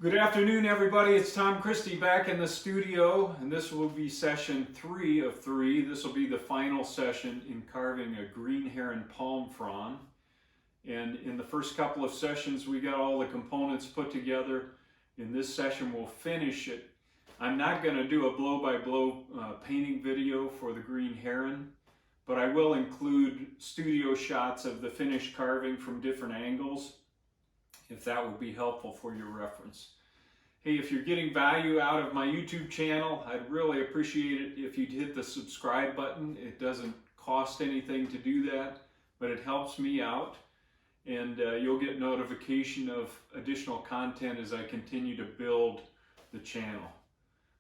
Good afternoon, everybody. It's Tom Christie back in the studio, and this will be session 3 of 3. This will be the final session in carving a Green Heron palm frond. And in the first couple of sessions, we got all the components put together. In this session, we'll finish it. I'm not going to do a blow-by-blow painting video for the Green Heron, but I will include studio shots of the finished carving from different angles, if that would be helpful for your reference. Hey, if you're getting value out of my YouTube channel, I'd really appreciate it if you'd hit the subscribe button. It doesn't cost anything to do that, but it helps me out. And you'll get notification of additional content as I continue to build the channel.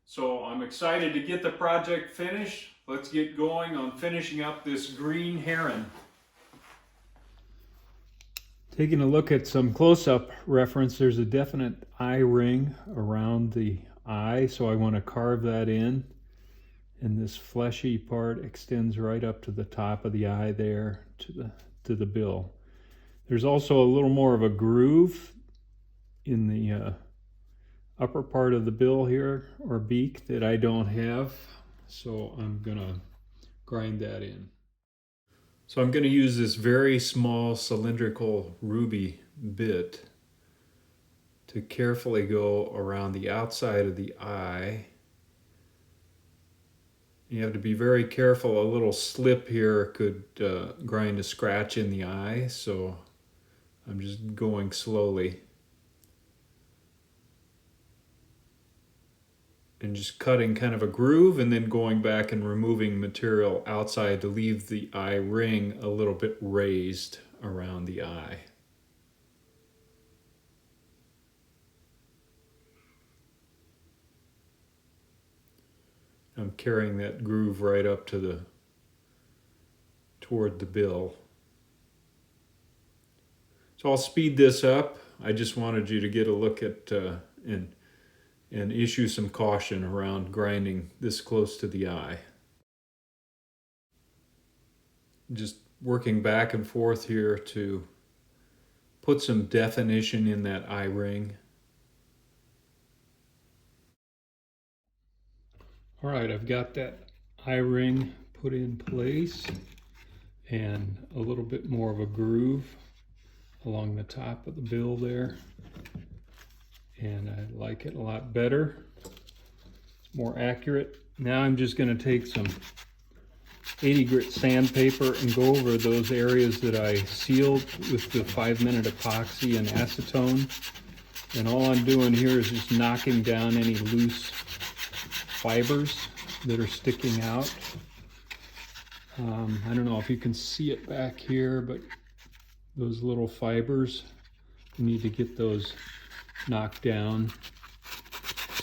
So I'm excited to get the project finished. Let's get going on finishing up this Green Heron. Taking a look at some close-up reference, there's a definite eye ring around the eye, so I want to carve that in. And this fleshy part extends right up to the top of the eye there, to the bill. There's also a little more of a groove in the upper part of the bill here, or beak, that I don't have, so I'm gonna grind that in. So I'm going to use this very small cylindrical ruby bit to carefully go around the outside of the eye. You have to be very careful. A little slip here could grind a scratch in the eye, so I'm just going slowly. And just cutting kind of a groove and then going back and removing material outside to leave the eye ring a little bit raised around the eye. I'm carrying that groove right up to toward the bill. So I'll speed this up. I just wanted you to get a look at and issue some caution around grinding this close to the eye. Just working back and forth here to put some definition in that eye ring. All right, I've got that eye ring put in place and a little bit more of a groove along the top of the bill there. And I like it a lot better. It's more accurate. Now I'm just going to take some 80 grit sandpaper and go over those areas that I sealed with the 5-minute epoxy and acetone. And all I'm doing here is just knocking down any loose fibers that are sticking out. I don't know if you can see it back here, but those little fibers, we need to get those knocked down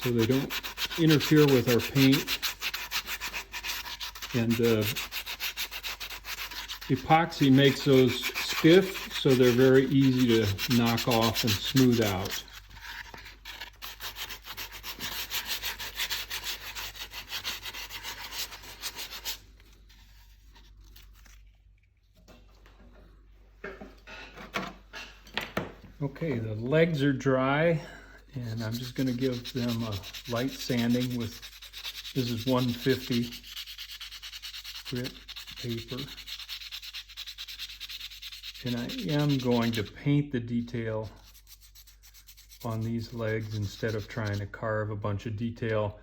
so they don't interfere with our paint. And epoxy makes those stiff, so they're very easy to knock off and smooth out. Okay, the legs are dry, and I'm just going to give them a light sanding with, this is 150 grit paper. And I am going to paint the detail on these legs instead of trying to carve a bunch of detail.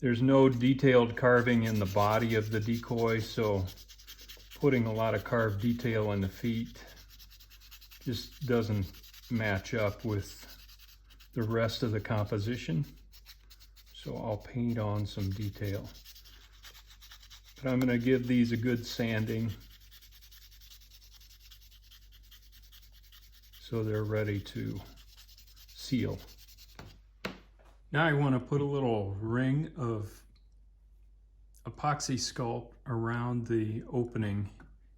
There's no detailed carving in the body of the decoy, so putting a lot of carved detail in the feet just doesn't match up with the rest of the composition. So I'll paint on some detail. But I'm going to give these a good sanding so they're ready to seal. Now I want to put a little ring of epoxy sculpt around the opening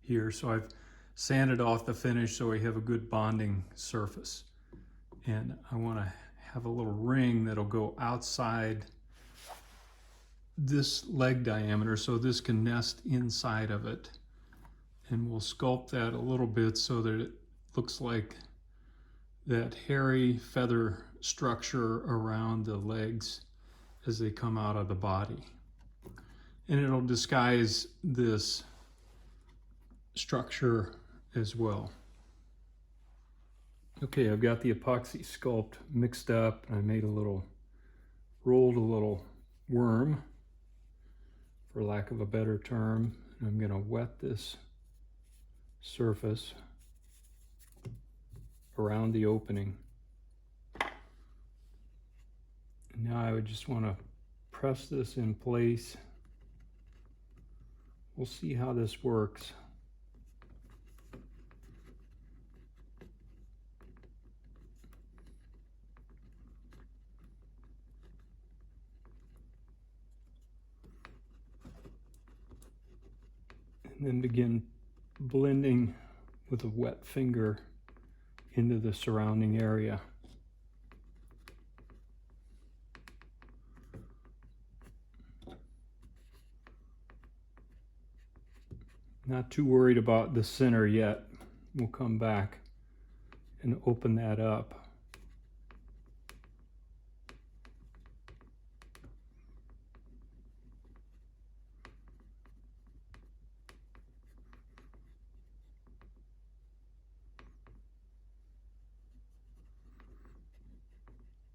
here. So I've sanded off the finish so we have a good bonding surface. And I want to have a little ring that'll go outside this leg diameter so this can nest inside of it. And we'll sculpt that a little bit so that it looks like that hairy feather structure around the legs as they come out of the body. And it'll disguise this structure as well. Okay, I've got the epoxy sculpt mixed up. I made rolled a little worm, for lack of a better term. I'm gonna wet this surface around the opening. And now I would just want to press this in place. We'll see how this works. And then begin blending with a wet finger into the surrounding area. Not too worried about the center yet. We'll come back and open that up.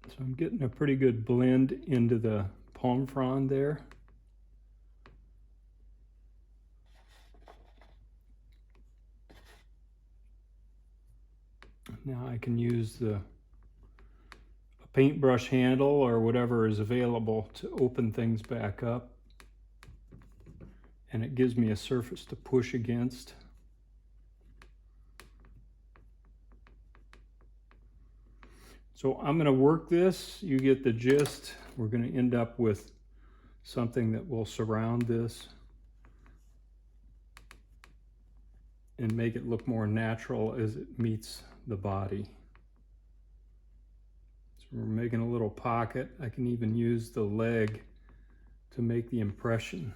So I'm getting a pretty good blend into the palm frond there. Now I can use a paintbrush handle or whatever is available to open things back up. And it gives me a surface to push against. So I'm going to work this. You get the gist. We're going to end up with something that will surround this and make it look more natural as it meets the body. So we're making a little pocket. I can even use the leg to make the impression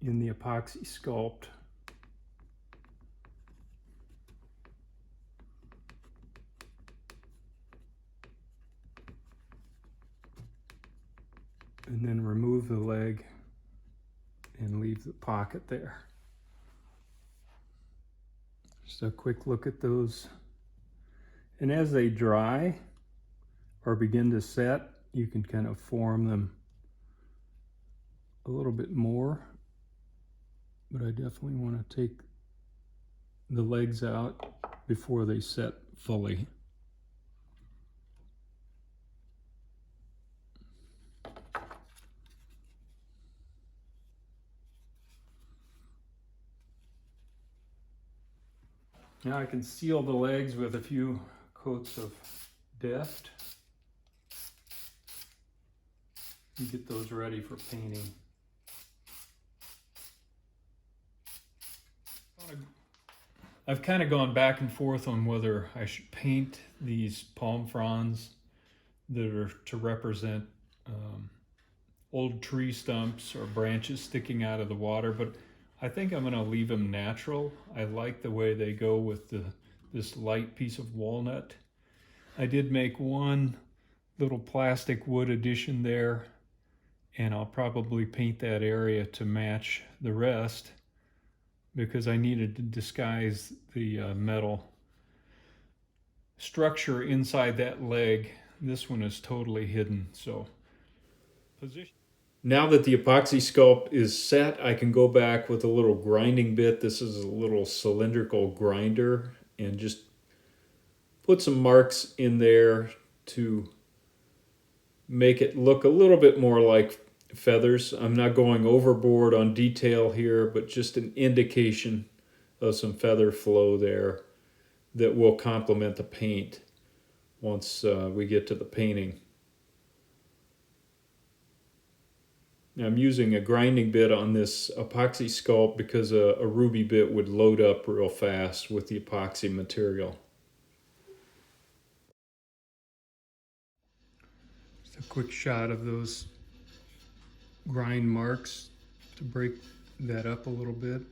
in the epoxy sculpt. And then remove the leg and leave the pocket there. Just a quick look at those. And as they dry or begin to set, you can kind of form them a little bit more. But I definitely want to take the legs out before they set fully. Now I can seal the legs with a few coats of Deft and get those ready for painting. I've kind of gone back and forth on whether I should paint these palm fronds that are to represent old tree stumps or branches sticking out of the water, but I think I'm going to leave them natural. I like the way they go with this light piece of walnut. I did make one little plastic wood addition there, and I'll probably paint that area to match the rest because I needed to disguise the metal structure inside that leg. This one is totally hidden, so position. Now that the epoxy sculpt is set, I can go back with a little grinding bit. This is a little cylindrical grinder, and just put some marks in there to make it look a little bit more like feathers. I'm not going overboard on detail here, but just an indication of some feather flow there that will complement the paint once we get to the painting. I'm using a grinding bit on this epoxy sculpt because a ruby bit would load up real fast with the epoxy material. Just a quick shot of those grind marks to break that up a little bit,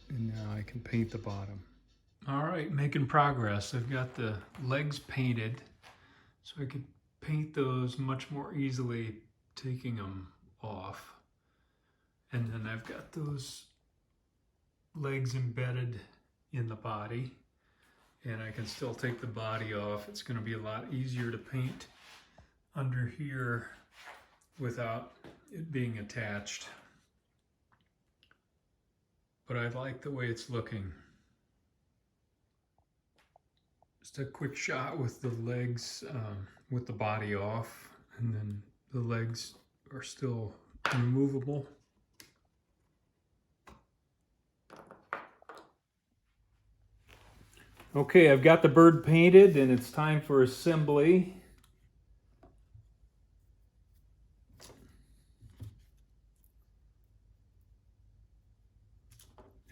and now I can paint the bottom. All right, making progress. I've got the legs painted, so I could paint those much more easily, taking them off. And then I've got those legs embedded in the body, and I can still take the body off. It's going to be a lot easier to paint under here without it being attached. But I like the way it's looking. Just a quick shot with the legs, with the body off, and then the legs are still removable. Okay, I've got the bird painted and it's time for assembly.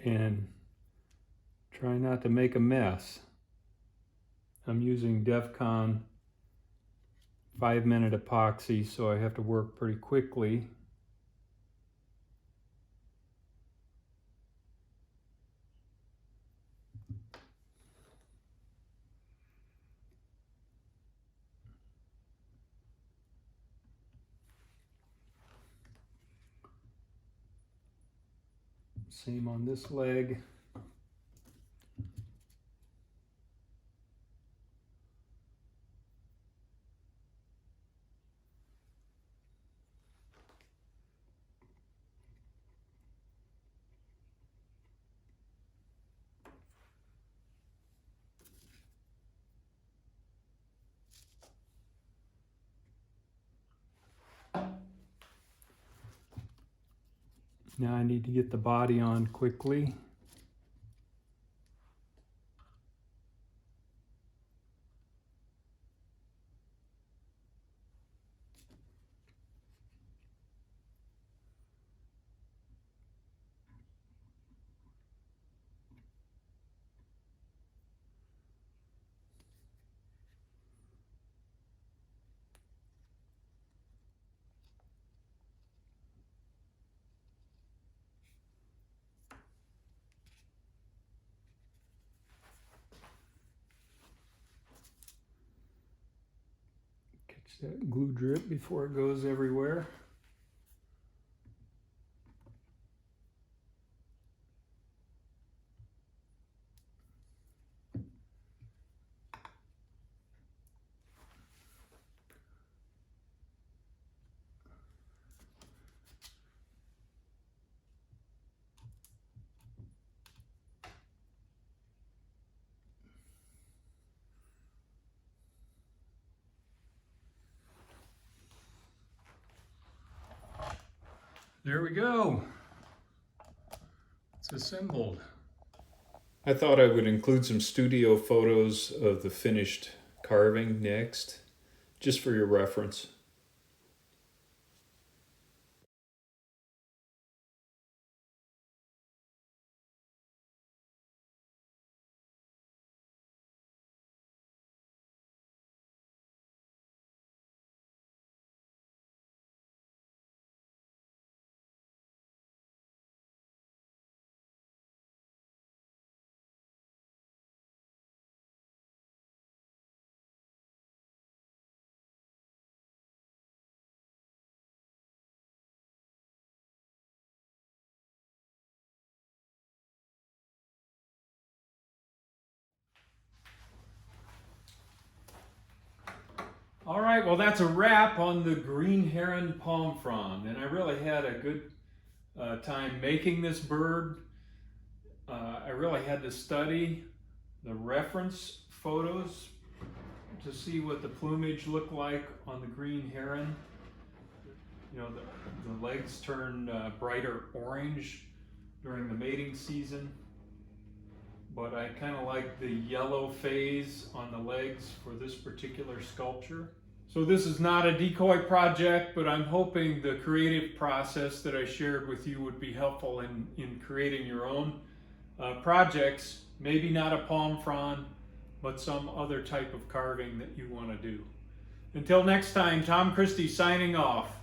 And try not to make a mess. I'm using DEFCON 5-minute epoxy, so I have to work pretty quickly. Same on this leg. Now I need to get the body on quickly. Catch that glue drip before it goes everywhere. There we go. It's assembled. I thought I would include some studio photos of the finished carving next, just for your reference. All right, well, that's a wrap on the Green Heron palm frond, and I really had a good time making this bird. I really had to study the reference photos to see what the plumage looked like on the green heron. You know, the legs turn brighter orange during the mating season, but I kind of like the yellow phase on the legs for this particular sculpture. So this is not a decoy project, but I'm hoping the creative process that I shared with you would be helpful in creating your own projects, maybe not a palm frond, but some other type of carving that you want to do. Until next time, Tom Christie signing off.